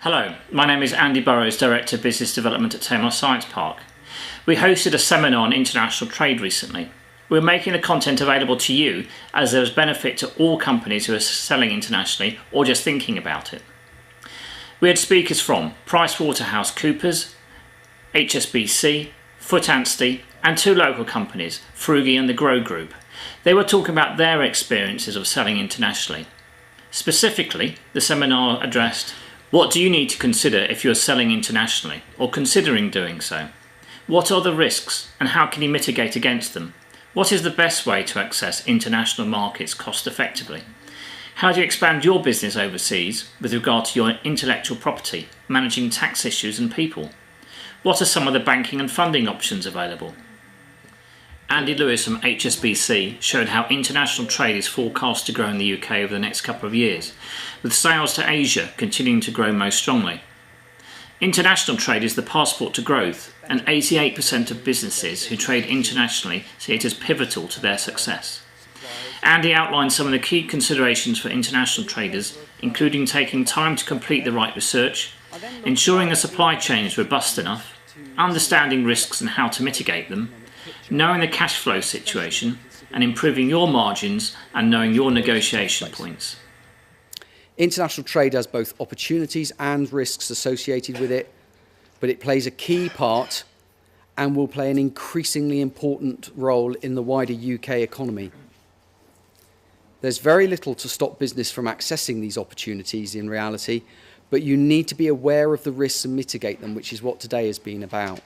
Hello, my name is Andy Burrows, Director of Business Development at Tamar Science Park. We hosted a seminar on international trade recently. We're making the content available to you as there is benefit to all companies who are selling internationally or just thinking about it. We had speakers from PricewaterhouseCoopers, HSBC, Foot Anstey and two local companies, Frugi and the Grow Group. They were talking about their experiences of selling internationally. Specifically, the seminar addressed: what do you need to consider if you're selling internationally or considering doing so? What are the risks and how can you mitigate against them? What is the best way to access international markets cost effectively? How do you expand your business overseas with regard to your intellectual property, managing tax issues and people? What are some of the banking and funding options available? Andy Lewis from HSBC showed how international trade is forecast to grow in the UK over the next couple of years, with sales to Asia continuing to grow most strongly. International trade is the passport to growth, and 88% of businesses who trade internationally see it as pivotal to their success. Andy outlined some of the key considerations for international traders, including taking time to complete the right research, ensuring the supply chain is robust enough, understanding risks and how to mitigate them, knowing the cash flow situation and improving your margins and knowing your negotiation points. International trade has both opportunities and risks associated with it, but it plays a key part and will play an increasingly important role in the wider UK economy. There's very little to stop business from accessing these opportunities in reality, but you need to be aware of the risks and mitigate them, which is what today has been about.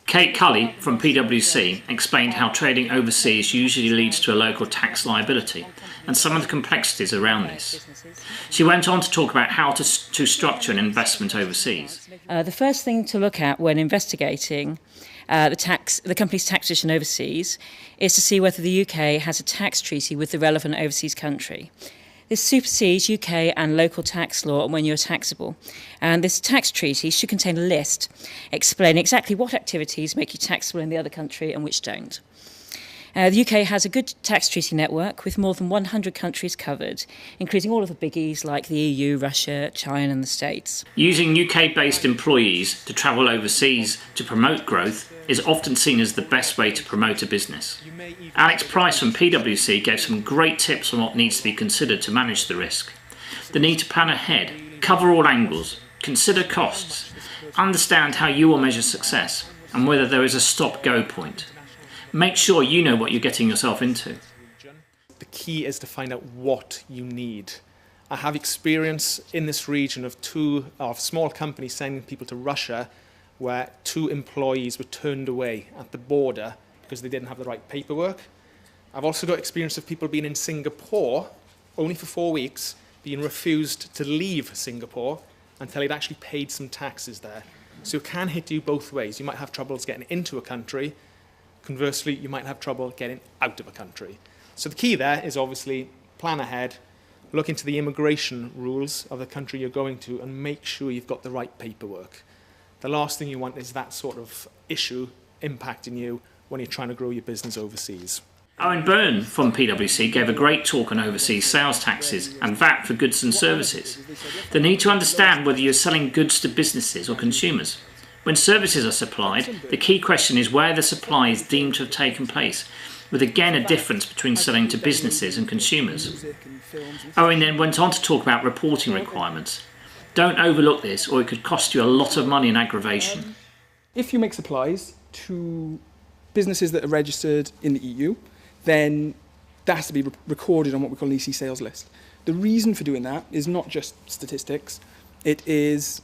Kate Cully from PwC explained how trading overseas usually leads to a local tax liability and some of the complexities around this. She went on to talk about how to structure an investment overseas. The first thing to look at when investigating the company's tax position overseas is to see whether the UK has a tax treaty with the relevant overseas country. This supersedes UK and local tax law when you're taxable. And this tax treaty should contain a list explaining exactly what activities make you taxable in the other country and which don't. The UK has a good tax treaty network with more than 100 countries covered, including all of the biggies like the EU, Russia, China and the States. Using UK-based employees to travel overseas to promote growth is often seen as the best way to promote a business. Alex Price from PwC gave some great tips on what needs to be considered to manage the risk. The need to plan ahead, cover all angles, consider costs, understand how you will measure success and whether there is a stop-go point. Make sure you know what you're getting yourself into. The key is to find out what you need. I have experience in this region of small companies sending people to Russia where 2 employees were turned away at the border because they didn't have the right paperwork. I've also got experience of people being in Singapore only for 4 weeks, being refused to leave Singapore until they'd actually paid some taxes there. So it can hit you both ways. You might have troubles getting into a country. Conversely, you might have trouble getting out of a country. So the key there is obviously plan ahead, look into the immigration rules of the country you're going to and make sure you've got the right paperwork. The last thing you want is that sort of issue impacting you when you're trying to grow your business overseas. Owen Byrne from PwC gave a great talk on overseas sales taxes and VAT for goods and services. The need to understand whether you're selling goods to businesses or consumers. When services are supplied, the key question is where the supply is deemed to have taken place, with again a difference between selling to businesses and consumers. Owen then went on to talk about reporting requirements. Don't overlook this or it could cost you a lot of money in aggravation. If you make supplies to businesses that are registered in the EU, then that has to be recorded on what we call an EC sales list. The reason for doing that is not just statistics. It is,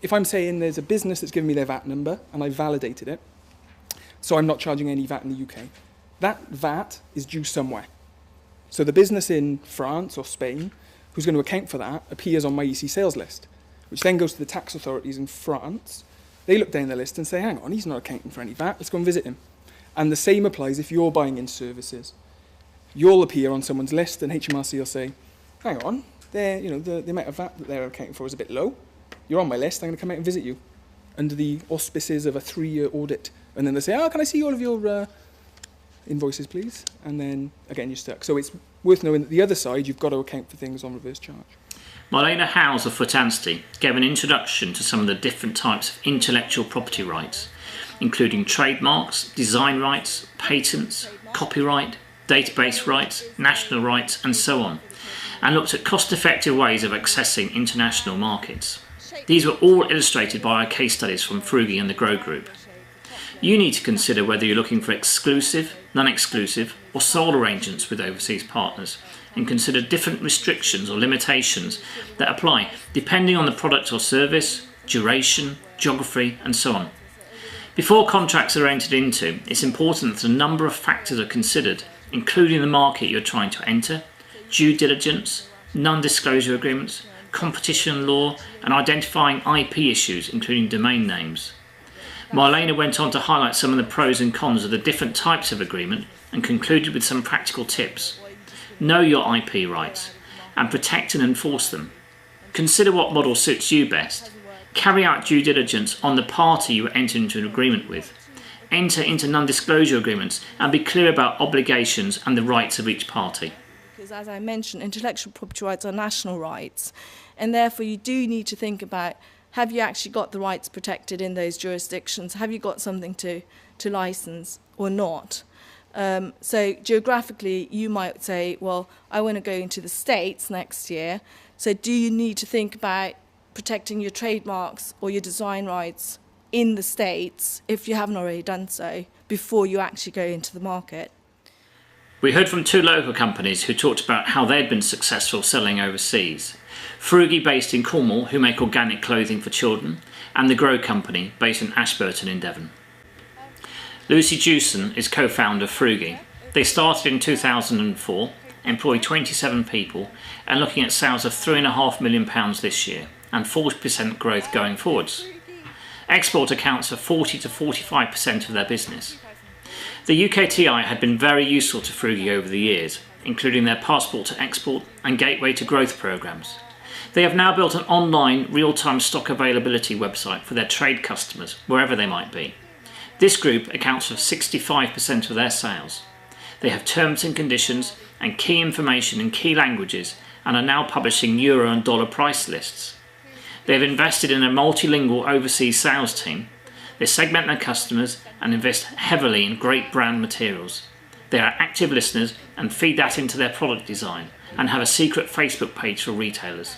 if I'm saying there's a business that's given me their VAT number and I validated it, so I'm not charging any VAT in the UK, that VAT is due somewhere. So the business in France or Spain who's going to account for that appears on my EC sales list, which then goes to the tax authorities in France. They look down the list and say, hang on, he's not accounting for any VAT, let's go and visit him. And the same applies if you're buying in services. You'll appear on someone's list and HMRC will say, hang on, the amount of VAT that they're accounting for is a bit low. You're on my list, I'm going to come out and visit you under the auspices of a 3-year audit. And then they say, oh, can I see all of your invoices, please? And then, again, you're stuck. So it's worth knowing that the other side, you've got to account for things on reverse charge. Marlena Howes of Foot Anstey gave an introduction to some of the different types of intellectual property rights, including trademarks, design rights, patents, copyright, database rights, national rights, and so on, and looked at cost-effective ways of accessing international markets. These were all illustrated by our case studies from Frugi and the Grow Group. You need to consider whether you're looking for exclusive, non-exclusive, or sole arrangements with overseas partners, and consider different restrictions or limitations that apply depending on the product or service, duration, geography, and so on. Before contracts are entered into, it's important that a number of factors are considered, including the market you're trying to enter, due diligence, non-disclosure agreements, competition law, and identifying IP issues, including domain names. Marlena went on to highlight some of the pros and cons of the different types of agreement and concluded with some practical tips. Know your IP rights and protect and enforce them. Consider what model suits you best. Carry out due diligence on the party you enter into an agreement with. Enter into non-disclosure agreements and be clear about obligations and the rights of each party. Because as I mentioned, intellectual property rights are national rights, and therefore you do need to think about, have you actually got the rights protected in those jurisdictions? Have you got something to license or not? So geographically, you might say, well, I want to go into the States next year. So do you need to think about protecting your trademarks or your design rights in the States, if you haven't already done so, before you actually go into the market? We heard from two local companies who talked about how they'd been successful selling overseas. Frugi, based in Cornwall, who make organic clothing for children, and the Grow Company, based in Ashburton in Devon. Lucy Jewson is co-founder of Frugi. They started in 2004, employ 27 people, and looking at sales of £3.5 million this year, and 40% growth going forwards. Export accounts for 40 to 45% of their business. The UKTI had been very useful to Frugi over the years, including their Passport to Export and Gateway to Growth programs. They have now built an online real-time stock availability website for their trade customers, wherever they might be. This group accounts for 65% of their sales. They have terms and conditions and key information in key languages and are now publishing euro and dollar price lists. They have invested in a multilingual overseas sales team. They segment their customers and invest heavily in great brand materials. They are active listeners and feed that into their product design and have a secret Facebook page for retailers.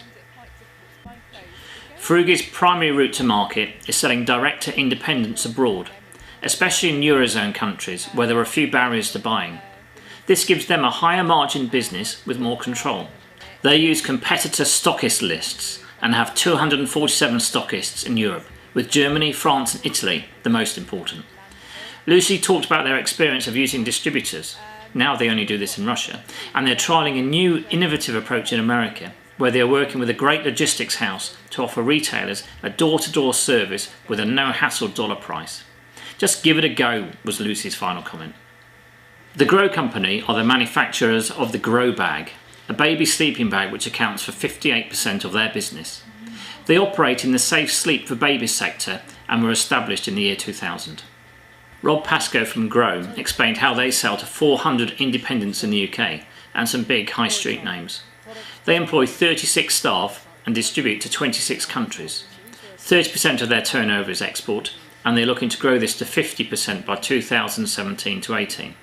Frugi's primary route to market is selling direct to independents abroad, especially in Eurozone countries where there are few barriers to buying. This gives them a higher margin business with more control. They use competitor stockist lists and have 247 stockists in Europe, with Germany, France and Italy the most important. Lucy talked about their experience of using distributors. Now they only do this in Russia, and they're trialling a new innovative approach in America, where they are working with a great logistics house to offer retailers a door-to-door service with a no-hassle dollar price. Just give it a go, was Lucy's final comment. The Grow Company are the manufacturers of the Grow Bag, a baby sleeping bag which accounts for 58% of their business. They operate in the safe sleep for babies sector and were established in the year 2000. Rob Pascoe from Grow explained how they sell to 400 independents in the UK and some big high street names. They employ 36 staff and distribute to 26 countries. 30% of their turnover is export, and they're looking to grow this to 50% by 2017 to 18.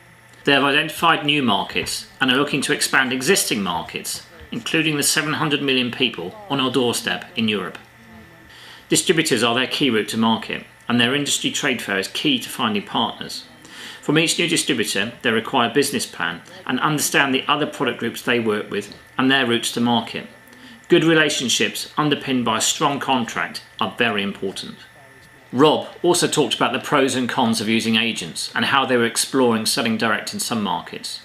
They have identified new markets and are looking to expand existing markets, including the 700 million people on our doorstep in Europe. Distributors are their key route to market, and their industry trade fair is key to finding partners. From each new distributor, they require a business plan and understand the other product groups they work with and their routes to market. Good relationships underpinned by a strong contract are very important. Rob also talked about the pros and cons of using agents and how they were exploring selling direct in some markets.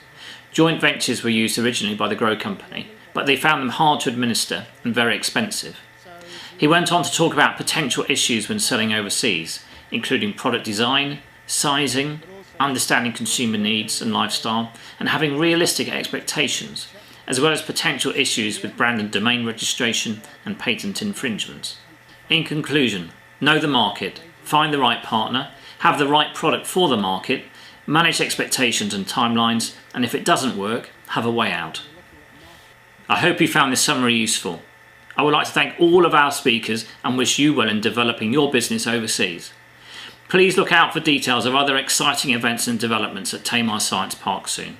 Joint ventures were used originally by the Grow Company, but they found them hard to administer and very expensive. He went on to talk about potential issues when selling overseas, including product design, sizing, understanding consumer needs and lifestyle, and having realistic expectations, as well as potential issues with brand and domain registration and patent infringements. In conclusion, know the market, find the right partner, have the right product for the market, manage expectations and timelines, and if it doesn't work, have a way out. I hope you found this summary useful. I would like to thank all of our speakers and wish you well in developing your business overseas. Please look out for details of other exciting events and developments at Tamar Science Park soon.